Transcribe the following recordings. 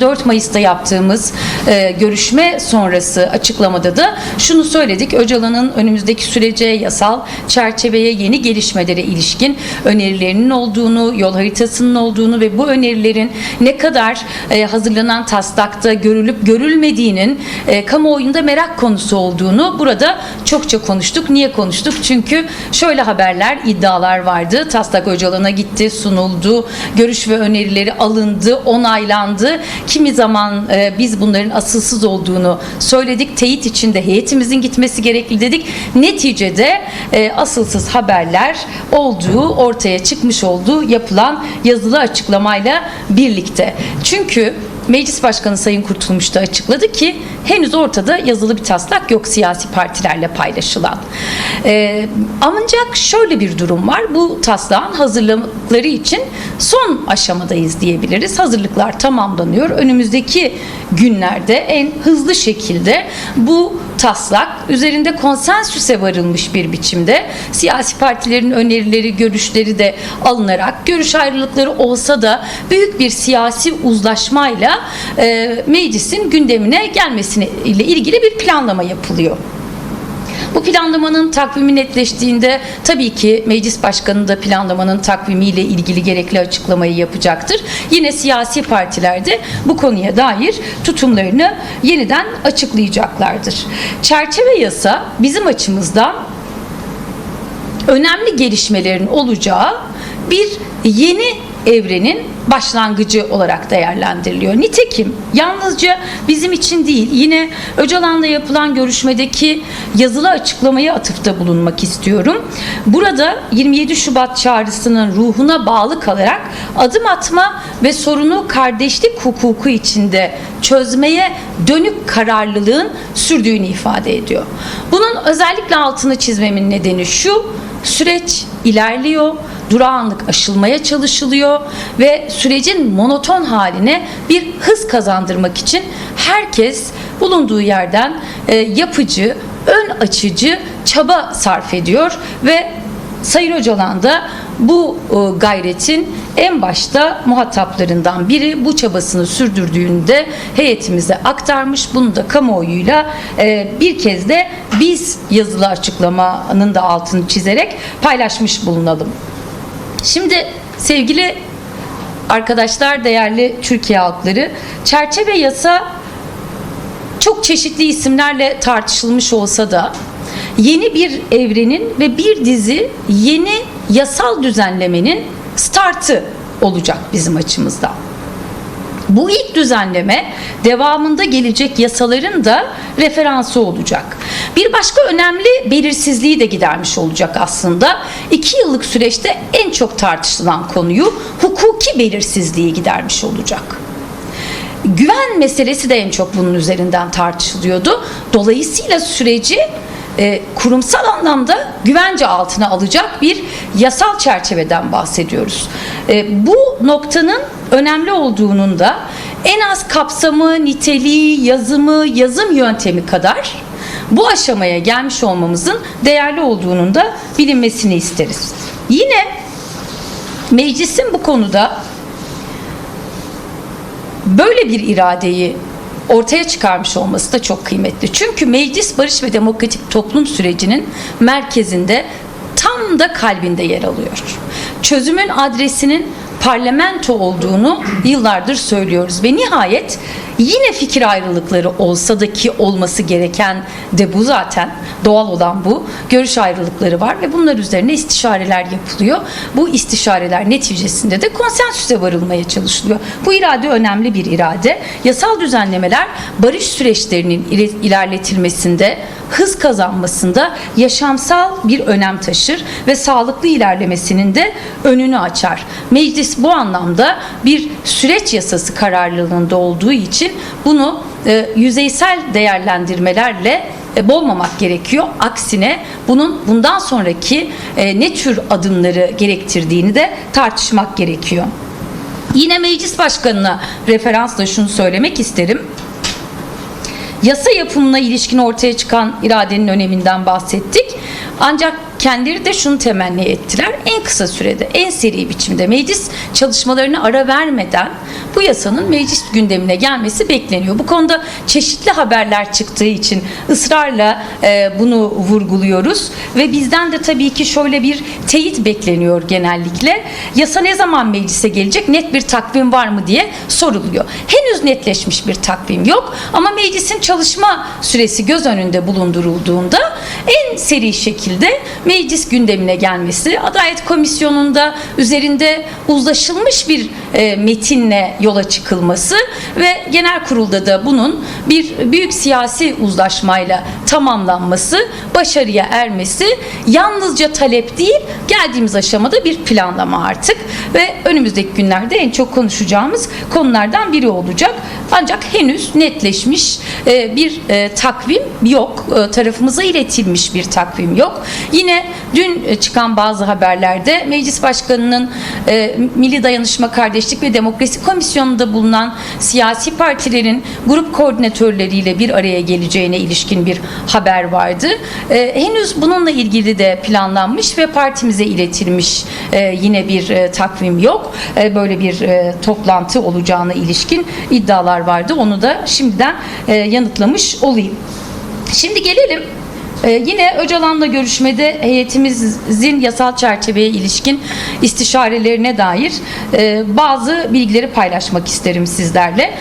4 Mayıs'ta yaptığımız görüşme sonrası açıklamada da şunu söyledik. Öcalan'ın önümüzdeki sürece, yasal çerçeveye, yeni gelişmelere ilişkin önerilerinin olduğunu, yol haritasının olduğunu ve bu önerilerin ne kadar hazırlanan taslakta görülüp görülmediğinin kamuoyunda merak konusu olduğunu burada çokça konuştuk. Niye konuştuk? Çünkü şöyle haberler, iddialar vardı. Taslak Öcalan'a gitti, sunuldu, görüş ve önerileri alındı, onaylandı. Kimi zaman biz bunların asılsız olduğunu söyledik. Teyit içinde heyetimizin gitmesi gerekli dedik. Neticede asılsız haberler olduğu ortaya çıkmış olduğu yapılan yazılı açıklamayla birlikte. Çünkü Meclis Başkanı Sayın Kurtulmuş da açıkladı ki henüz ortada yazılı bir taslak yok siyasi partilerle paylaşılan. Ancak şöyle bir durum var. Bu taslağın hazırlıkları için son aşamadayız diyebiliriz. Hazırlıklar tamamlanıyor. Önümüzdeki günlerde en hızlı şekilde bu taslak üzerinde konsensüse varılmış bir biçimde siyasi partilerin önerileri, görüşleri de alınarak, görüş ayrılıkları olsa da büyük bir siyasi uzlaşmayla meclisin gündemine gelmesiyle ilgili bir planlama yapılıyor. Bu planlamanın takvimi netleştiğinde tabii ki Meclis Başkanı da planlamanın takvimiyle ilgili gerekli açıklamayı yapacaktır. Yine siyasi partiler de bu konuya dair tutumlarını yeniden açıklayacaklardır. Çerçeve yasa bizim açımızdan önemli gelişmelerin olacağı bir yeni evrenin başlangıcı olarak değerlendiriliyor. Nitekim yalnızca bizim için değil, yine Öcalan'la yapılan görüşmedeki yazılı açıklamaya atıfta bulunmak istiyorum. Burada 27 Şubat çağrısının ruhuna bağlı kalarak adım atma ve sorunu kardeşlik hukuku içinde çözmeye dönük kararlılığın sürdüğünü ifade ediyor. Bunun özellikle altını çizmemin nedeni şu: süreç ilerliyor, durağanlık aşılmaya çalışılıyor ve sürecin monoton haline bir hız kazandırmak için herkes bulunduğu yerden yapıcı, ön açıcı çaba sarf ediyor ve Sayın Öcalan da bu gayretin en başta muhataplarından biri, bu çabasını sürdürdüğünü de heyetimize aktarmış. Bunu da kamuoyuyla bir kez de biz yazılı açıklamanın da altını çizerek paylaşmış bulunalım. Şimdi sevgili arkadaşlar, değerli Türkiye halkları, çerçeve yasa çok çeşitli isimlerle tartışılmış olsa da yeni bir evrenin ve bir dizi yeni yasal düzenlemenin startı olacak bizim açımızdan. Bu ilk düzenleme devamında gelecek yasaların da referansı olacak. Bir başka önemli belirsizliği de gidermiş olacak aslında. 2 yıllık süreçte en çok tartışılan konuyu, hukuki belirsizliği gidermiş olacak. Güven meselesi de en çok bunun üzerinden tartışılıyordu. Dolayısıyla süreci kurumsal anlamda güvence altına alacak bir yasal çerçeveden bahsediyoruz. Bu noktanın önemli olduğunun da en az kapsamı, niteliği, yazımı, yazım yöntemi kadar bu aşamaya gelmiş olmamızın değerli olduğunun da bilinmesini isteriz. Yine meclisin bu konuda böyle bir iradeyi ortaya çıkarmış olması da çok kıymetli. Çünkü meclis barış ve demokratik toplum sürecinin merkezinde, tam da kalbinde yer alıyor. Çözümün adresinin parlamento olduğunu yıllardır söylüyoruz ve nihayet yine fikir ayrılıkları olsa da, ki olması gereken de bu zaten, doğal olan bu, görüş ayrılıkları var ve bunlar üzerine istişareler yapılıyor. Bu istişareler neticesinde de konsensüse varılmaya çalışılıyor. Bu irade önemli bir irade. Yasal düzenlemeler barış süreçlerinin ilerletilmesinde, hız kazanmasında yaşamsal bir önem taşır ve sağlıklı ilerlemesinin de önünü açar. Meclis bu anlamda bir süreç yasası kararlılığında olduğu için bunu yüzeysel değerlendirmelerle boğmamak gerekiyor. Aksine bundan sonraki ne tür adımları gerektirdiğini de tartışmak gerekiyor. Yine Meclis Başkanı'na referansla şunu söylemek isterim. Yasa yapımına ilişkin ortaya çıkan iradenin öneminden bahsettik. Ancak kendileri de şunu temenni ettiler. En kısa sürede, en seri biçimde meclis çalışmalarına ara vermeden bu yasanın meclis gündemine gelmesi bekleniyor. Bu konuda çeşitli haberler çıktığı için ısrarla bunu vurguluyoruz ve bizden de tabii ki şöyle bir teyit bekleniyor genellikle. Yasa ne zaman meclise gelecek, net bir takvim var mı diye soruluyor. Henüz netleşmiş bir takvim yok ama meclisin çalışma süresi göz önünde bulundurulduğunda en seri şekilde meclis gündemine gelmesi, Adalet Komisyonu'nda üzerinde uzlaşılmış bir metinle yola çıkılması ve genel kurulda da bunun bir büyük siyasi uzlaşmayla tamamlanması, başarıya ermesi yalnızca talep değil, geldiğimiz aşamada bir planlama artık ve önümüzdeki günlerde en çok konuşacağımız konulardan biri olacak. Ancak henüz netleşmiş bir takvim yok. Tarafımıza iletilmiş bir takvim yok. Yine dün çıkan bazı haberlerde Meclis Başkanı'nın Milli Dayanışma, Kardeşlik ve Demokrasi Komisyonu'nda bulunan siyasi partilerin grup koordinatörleriyle bir araya geleceğine ilişkin bir haber vardı. Henüz bununla ilgili de planlanmış ve partimize iletilmiş yine bir takvim yok. Böyle bir toplantı olacağına ilişkin iddialar vardı. Onu da şimdiden yanıtlamış olayım. Şimdi gelelim yine Öcalan'la görüşmede heyetimizin yasal çerçeveye ilişkin istişarelerine dair bazı bilgileri paylaşmak isterim sizlerle.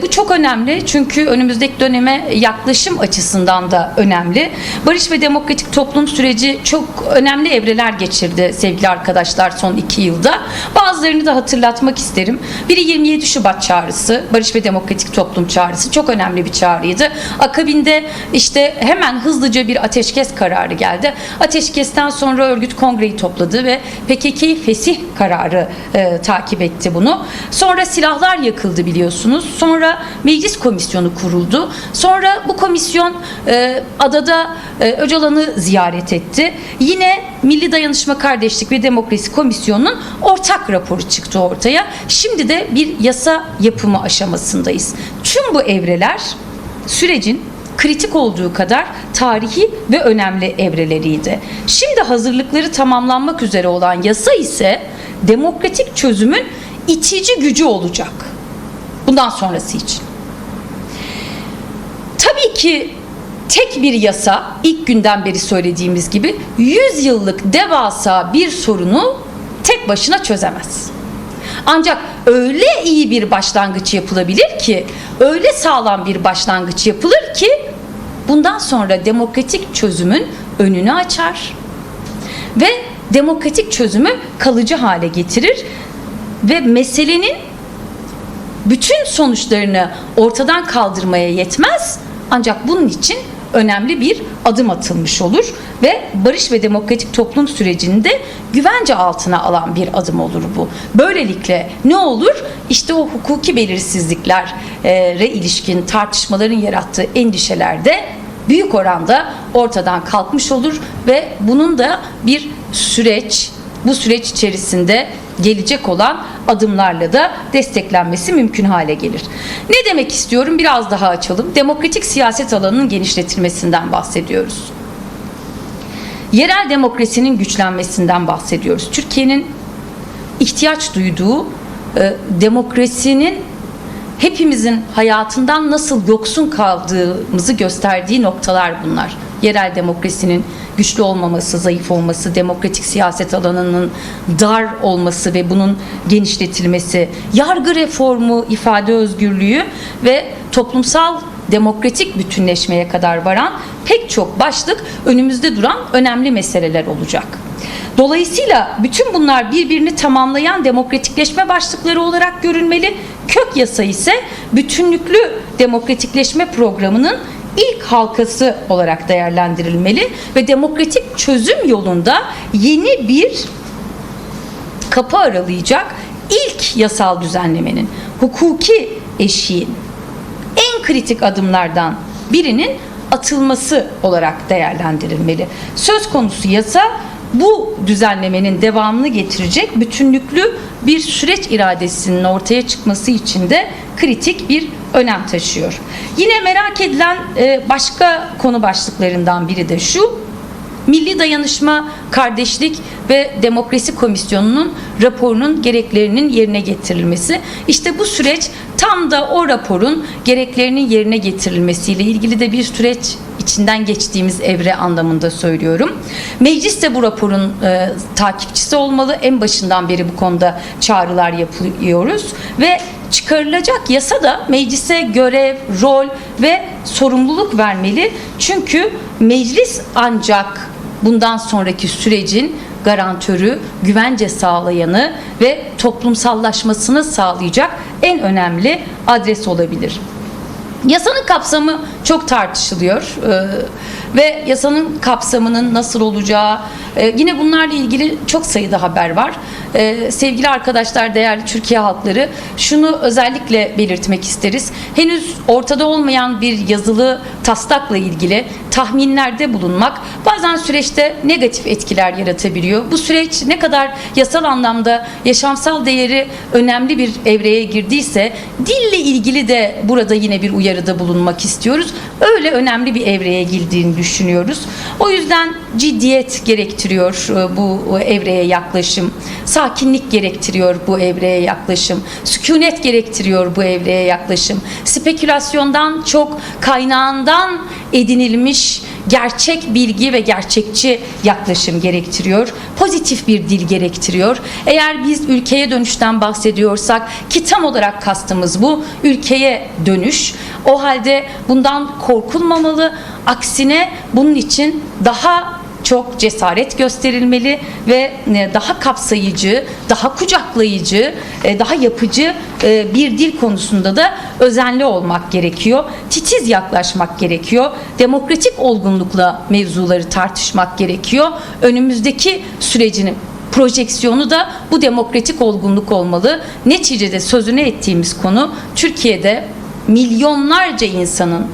Bu çok önemli çünkü önümüzdeki döneme yaklaşım açısından da önemli. Barış ve demokratik toplum süreci çok önemli evreler geçirdi sevgili arkadaşlar son 2 yılda. Bazılarını da hatırlatmak isterim. Biri 27 Şubat çağrısı, Barış ve Demokratik Toplum çağrısı çok önemli bir çağrıydı. Akabinde işte hemen hızlıca bir ateşkes kararı geldi. Ateşkesten sonra örgüt kongreyi topladı ve PKK'yı fesih kararı takip etti bunu. Sonra silahlar yakıldı biliyorsunuz. Sonra meclis komisyonu kuruldu. Sonra bu komisyon adada Öcalan'ı ziyaret etti. Yine Milli Dayanışma, Kardeşlik ve Demokrasi Komisyonu'nun ortak raporu çıktı ortaya. Şimdi de bir yasa yapımı aşamasındayız. Tüm bu evreler sürecin kritik olduğu kadar tarihi ve önemli evreleriydi. Şimdi hazırlıkları tamamlanmak üzere olan yasa ise demokratik çözümün itici gücü olacak. Bundan sonrası için. Tabii ki tek bir yasa, ilk günden beri söylediğimiz gibi 100 yıllık devasa bir sorunu tek başına çözemez. Ancak öyle iyi bir başlangıç yapılabilir ki, öyle sağlam bir başlangıç yapılır ki bundan sonra demokratik çözümün önünü açar ve demokratik çözümü kalıcı hale getirir ve meselenin bütün sonuçlarını ortadan kaldırmaya yetmez, ancak bunun için önemli bir adım atılmış olur ve barış ve demokratik toplum sürecini de güvence altına alan bir adım olur bu. Böylelikle ne olur? İşte o hukuki belirsizliklere ilişkin tartışmaların yarattığı endişeler de büyük oranda ortadan kalkmış olur ve bunun da bir süreç, bu süreç içerisinde gelecek olan adımlarla da desteklenmesi mümkün hale gelir. Ne demek istiyorum? Biraz daha açalım. Demokratik siyaset alanının genişletilmesinden bahsediyoruz. Yerel demokrasinin güçlenmesinden bahsediyoruz. Türkiye'nin ihtiyaç duyduğu demokrasinin hepimizin hayatından nasıl yoksun kaldığımızı gösterdiği noktalar bunlar. Yerel demokrasinin güçlü olmaması, zayıf olması, demokratik siyaset alanının dar olması ve bunun genişletilmesi, yargı reformu, ifade özgürlüğü ve toplumsal demokratik bütünleşmeye kadar varan pek çok başlık önümüzde duran önemli meseleler olacak. Dolayısıyla bütün bunlar birbirini tamamlayan demokratikleşme başlıkları olarak görülmeli. Kök yasa ise bütünlüklü demokratikleşme programının ilk halkası olarak değerlendirilmeli ve demokratik çözüm yolunda yeni bir kapı aralayacak ilk yasal düzenlemenin, hukuki eşiğin en kritik adımlardan birinin atılması olarak değerlendirilmeli. Söz konusu yasa bu düzenlemenin devamını getirecek bütünlüklü bir süreç iradesinin ortaya çıkması için de kritik bir önem taşıyor. Yine merak edilen başka konu başlıklarından biri de şu: Milli Dayanışma, Kardeşlik ve Demokrasi Komisyonu'nun raporunun gereklerinin yerine getirilmesi. İşte bu süreç tam da o raporun gereklerinin yerine getirilmesiyle ilgili de bir süreç içinden geçtiğimiz evre anlamında söylüyorum. Meclis de bu raporun takipçisi olmalı. En başından beri bu konuda çağrılar yapıyoruz ve çıkarılacak yasa da meclise görev, rol ve sorumluluk vermeli. Çünkü meclis ancak bundan sonraki sürecin garantörü, güvence sağlayanı ve toplumsallaşmasını sağlayacak en önemli adres olabilir. Yasanın kapsamı çok tartışılıyor ve yasanın kapsamının nasıl olacağı, yine bunlarla ilgili çok sayıda haber var. Sevgili arkadaşlar, değerli Türkiye halkları, şunu özellikle belirtmek isteriz. Henüz ortada olmayan bir yazılı taslakla ilgili tahminlerde bulunmak bazen süreçte negatif etkiler yaratabiliyor. Bu süreç ne kadar yasal anlamda yaşamsal değeri önemli bir evreye girdiyse, dille ilgili de burada yine bir uyarıda bulunmak istiyoruz. Öyle önemli bir evreye girdiğini düşünüyoruz. O yüzden ciddiyet gerektiriyor bu evreye yaklaşım. Sakinlik gerektiriyor bu evreye yaklaşım. Sükunet gerektiriyor bu evreye yaklaşım. Spekülasyondan çok kaynağından edinilmiş gerçek bilgi ve gerçekçi yaklaşım gerektiriyor. Pozitif bir dil gerektiriyor. Eğer biz ülkeye dönüşten bahsediyorsak, ki tam olarak kastımız bu, ülkeye dönüş. O halde bundan korkulmamalı. Aksine bunun için daha çok cesaret gösterilmeli ve daha kapsayıcı, daha kucaklayıcı, daha yapıcı bir dil konusunda da özenli olmak gerekiyor. Titiz yaklaşmak gerekiyor. Demokratik olgunlukla mevzuları tartışmak gerekiyor. Önümüzdeki sürecin projeksiyonu da bu demokratik olgunluk olmalı. Neticede sözünü ettiğimiz konu, Türkiye'de milyonlarca insanın,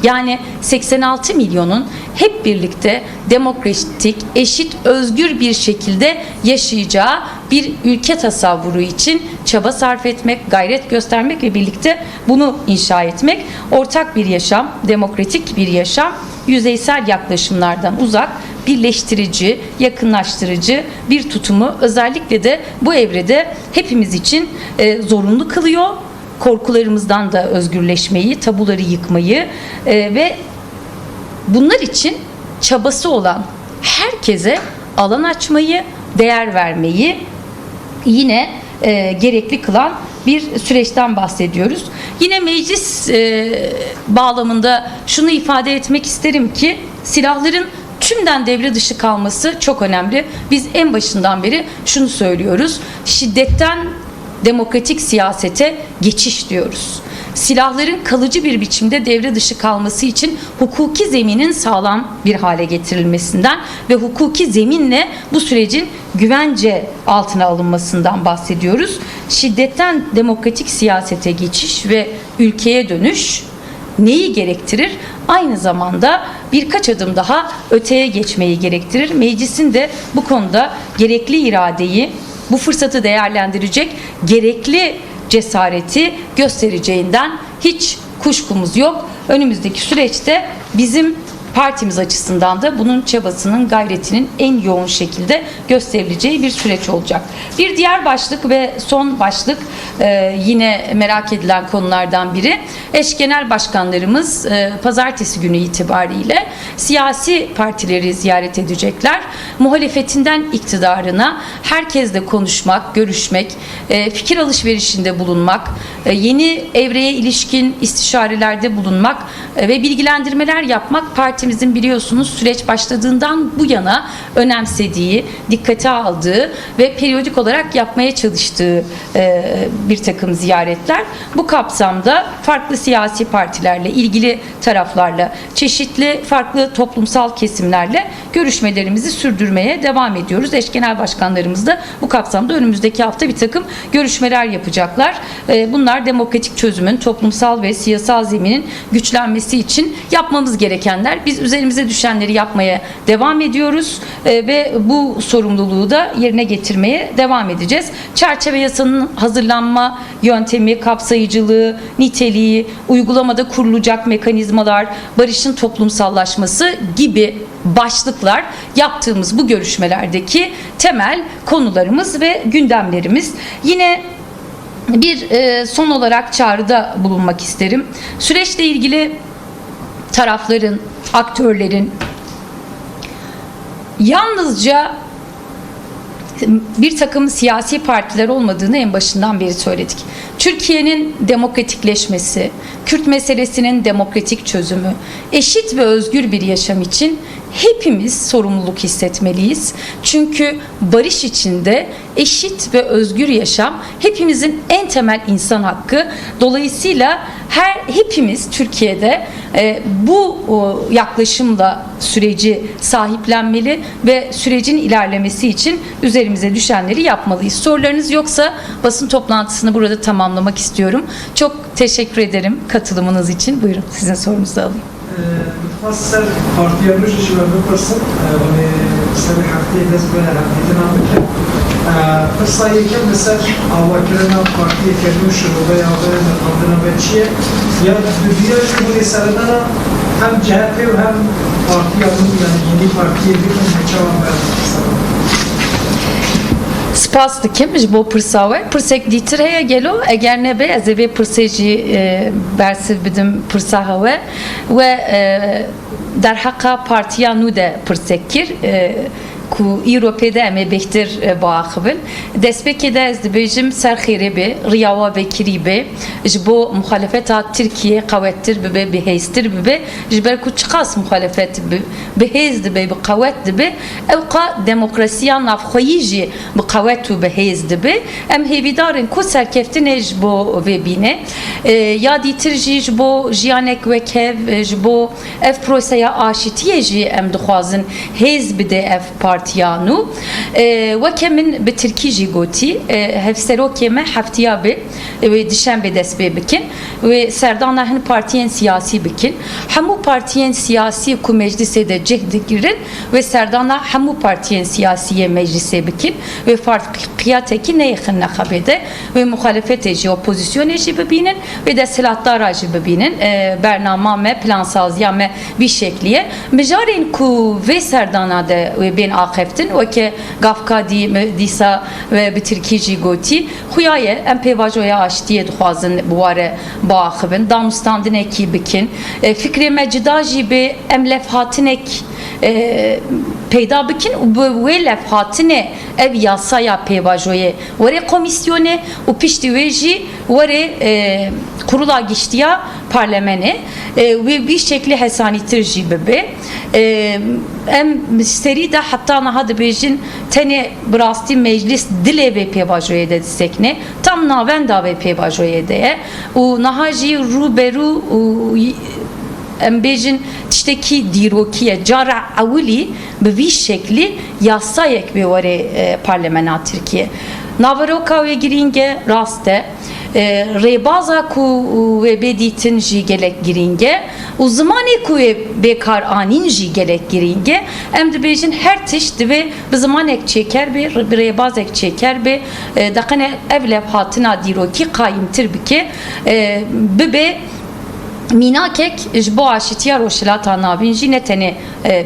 yani 86 milyonun hep birlikte demokratik, eşit, özgür bir şekilde yaşayacağı bir ülke tasavvuru için çaba sarf etmek, gayret göstermek ve birlikte bunu inşa etmek. Ortak bir yaşam, demokratik bir yaşam, yüzeysel yaklaşımlardan uzak, birleştirici, yakınlaştırıcı bir tutumu özellikle de bu evrede hepimiz için zorunlu kılıyor. Korkularımızdan da özgürleşmeyi, tabuları yıkmayı ve bunlar için çabası olan herkese alan açmayı, değer vermeyi yine gerekli kılan bir süreçten bahsediyoruz. Yine meclis bağlamında şunu ifade etmek isterim ki, silahların tümden devre dışı kalması çok önemli. Biz en başından beri şunu söylüyoruz: şiddetten demokratik siyasete geçiş diyoruz. Silahların kalıcı bir biçimde devre dışı kalması için hukuki zeminin sağlam bir hale getirilmesinden ve hukuki zeminle bu sürecin güvence altına alınmasından bahsediyoruz. Şiddetten demokratik siyasete geçiş ve ülkeye dönüş neyi gerektirir? Aynı zamanda birkaç adım daha öteye geçmeyi gerektirir. Meclisin de bu konuda gerekli iradeyi, bu fırsatı değerlendirecek gerekli cesareti göstereceğinden hiç kuşkumuz yok. Önümüzdeki süreçte bizim partimiz açısından da bunun çabasının, gayretinin en yoğun şekilde gösterileceği bir süreç olacak. Bir diğer başlık ve son başlık, yine merak edilen konulardan biri. Eş genel başkanlarımız pazartesi günü itibariyle siyasi partileri ziyaret edecekler. Muhalefetinden iktidarına herkesle konuşmak, görüşmek, fikir alışverişinde bulunmak, yeni evreye ilişkin istişarelerde bulunmak ve bilgilendirmeler yapmak partimizin biliyorsunuz süreç başladığından bu yana önemsediği, dikkate aldığı ve periyodik olarak yapmaya çalıştığı bir takım ziyaretler. Bu kapsamda farklı siyasi partilerle, ilgili taraflarla, çeşitli farklı toplumsal kesimlerle görüşmelerimizi sürdürmeye devam ediyoruz. Eş genel başkanlarımız da bu kapsamda önümüzdeki hafta bir takım görüşmeler yapacaklar. Bunlar demokratik çözümün, toplumsal ve siyasal zeminin güçlenmesi için yapmamız gerekenler. Biz Biz üzerimize düşenleri yapmaya devam ediyoruz ve bu sorumluluğu da yerine getirmeye devam edeceğiz. Çerçeve yasanın hazırlanma yöntemi, kapsayıcılığı, niteliği, uygulamada kurulacak mekanizmalar, barışın toplumsallaşması gibi başlıklar yaptığımız bu görüşmelerdeki temel konularımız ve gündemlerimiz. Yine bir son olarak çağrıda bulunmak isterim. Süreçle ilgili tarafların, aktörlerin yalnızca bir takım siyasi partiler olmadığını en başından beri söyledik. Türkiye'nin demokratikleşmesi, Kürt meselesinin demokratik çözümü, eşit ve özgür bir yaşam için hepimiz sorumluluk hissetmeliyiz. Çünkü barış içinde eşit ve özgür yaşam hepimizin en temel insan hakkı. Dolayısıyla hepimiz Türkiye'de bu yaklaşımla süreci sahiplenmeli ve sürecin ilerlemesi için üzerimize düşenleri yapmalıyız. Sorularınız yoksa basın toplantısını burada tamamlamak istiyorum. Çok teşekkür ederim katılımınız için. Buyurun sizin sorunuzu alayım. متخصص partiyermiş işler yaparsın. Ve seni haftaya desbe haftaya namık. Fırsayı ki mesela avakirana partiye kelmiş veya adına belçiye ya dünya bu meselelere hem CHP hem partiyanın yani yeni partiye bir çaban vermek. Spas dikim ji bo pirsawê pirsek dîtir heye gelo eger nebe ez ê vê pirsê jî bersiv bidim pirsa hewe we derheqa partiya nû de pirsek kir ku Îropêde em ê bêhtir biaxivin destpêkê de ez dibêjim serxêrê bê riyawa vekirî bê ji bo muxalefeta Tirkiye qewettir bibe bihêztir bibe ji ber ku çiqas muxalefet bihêz dibe bi qewet dibe ew qa demokrasiya navxweyî jî bi qewet û bihêz dibe em hêvîdarin ku serkeftinê ji bo vê bîne ya dîtir jî ji bo jiyanek wekhev ji bo ev proseya aşîtiyê jî em dixwazin hêz bide ev partiyanu weke min bi Tirkî jî gotî hevserokê me heftiya bê wê dişembe dest pê bikin wê serdana hin partiyên siyasî bikin hemû partiyên siyasî ku meclisê de cih dikirin wê serdana hemû partiyên siyasî meclisê bikin wê farqiyatekî neyxin nexebêde wê muxalefetê jî opozisyonê jî bibînin wê desthilatdara jî bibînin bernama me plansaziya me bir şekliye mijarên ku vê serdana de wê bên axeftin weke gafka dîsa ve bi Tirkî jî gotî xuyaye em pêvajoya aşitiyê dixwazin bi ware biaxivin damûstandinekî bikin fikrê me cida jî bê em levhatinek peyda bikin û bi wê levhatinê ev yasaya pêvajoyê were komisyonê û piştî wê jî were kurula giştiya parlamenê ve bir şekli hesanîtir jî bibe em serî de heta niha dibêjin tenê bi rastî meclis dilê vê pêvajoyê de distekne tam navenda vê pêvajoyê de ye û niha jî rûberû û em bêjin tiştekî dîrokiye cara ewilî bi vî şeklî yasayek vê were parlamena Tirkiye navaroka wê girînge rast e rêbaza ku wê bêdîtin jî gelek girînge û zimanê ku wê bêkar anîn jî gelek girînge em dibêjin her tişt divê bi zimanek çêker bê bi rêbazek çêker bê deqene ev levhatina dîrokî qayîmtir bike bibe mînakek ji bo aşitiya roşilata navîn jî ne tenê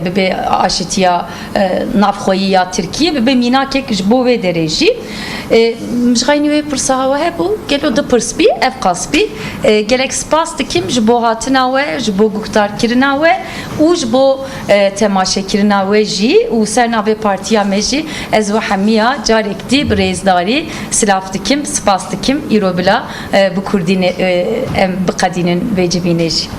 bibe aşitiya navxweyî ya Tirkiye bibe mînakek ji bo wê derê jî ji xaynî wê pirsa hewe hebû gelo dipirs bî ev qas bî gelek spas dikim ji bo hatina we ji bo guhdarkirina we û ji bo temaşekirina we jî û ser navê partiya me jî ez we hemiya carek dî bi rêzdarî silav dikim spas dikim îro bila bi Kurdî em biqedînin vecibî Neji.